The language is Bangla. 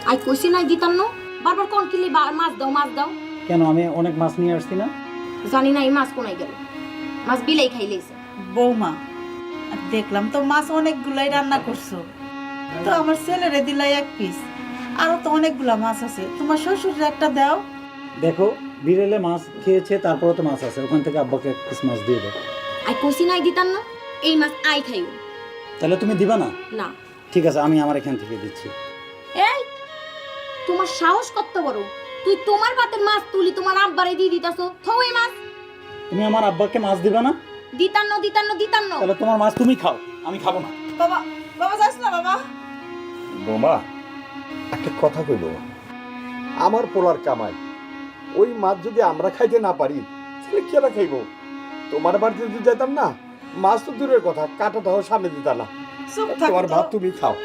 আই কইছি নাই দিতাম না, বারবার কোন কিলে মাছ দাও মাছ দাও। কেন আমি অনেক মাছ নিয়ে আসছি না? জানি না এই মাছ কোনায় গেল, মাছ বিলাই খাইলেছে। বৌমা, দেখলাম তো মাছ অনেকগুলাই রান্না করছো, তো আমার ছেলেরে দিলাই এক পিস, আরো তো অনেকগুলা মাছ আছে, তোমার শ্বশুরের একটা দাও। দেখো, বিড়েলে মাছ খেয়েছে, তারপরে তো মাছ আছে, ওখান থেকে আব্বাকে এক পিস মাছ দিয়ে দাও। আই কইছি নাই দিতাম না, এই মাছ আই খাইও। তাহলে তুমি দিবা না? না। ঠিক আছে, আমি আমার এখান থেকে দিচ্ছি। এই তোমার সাহস কত বড়, তুই তোমার ভাতের মাছ তুলি তোমার আব্বারে দিয়ে দিতাছো, থও এই মাছ। তুমি আমার আব্বাকে মাছ দিবা না? দিতাম না দিতাম না দিতাম না। তাহলে তোমার মাছ তুমি খাও, আমি খাবো না। বাবা, বাবা যাস না বাবা। বোমা, একটা কথা কইব, আমার পোলার কামাই, ওই মাছ যদি আমরা খাইতে না পারি তাহলে কেনা খাইব? তোমার বাড়িতে যদি যেতাম না, মাছ তো দূরের কথা, কাঁটাটাও সামনে দিতা না। চুপ তোমার থাক ভাত তো। তুমি খাও।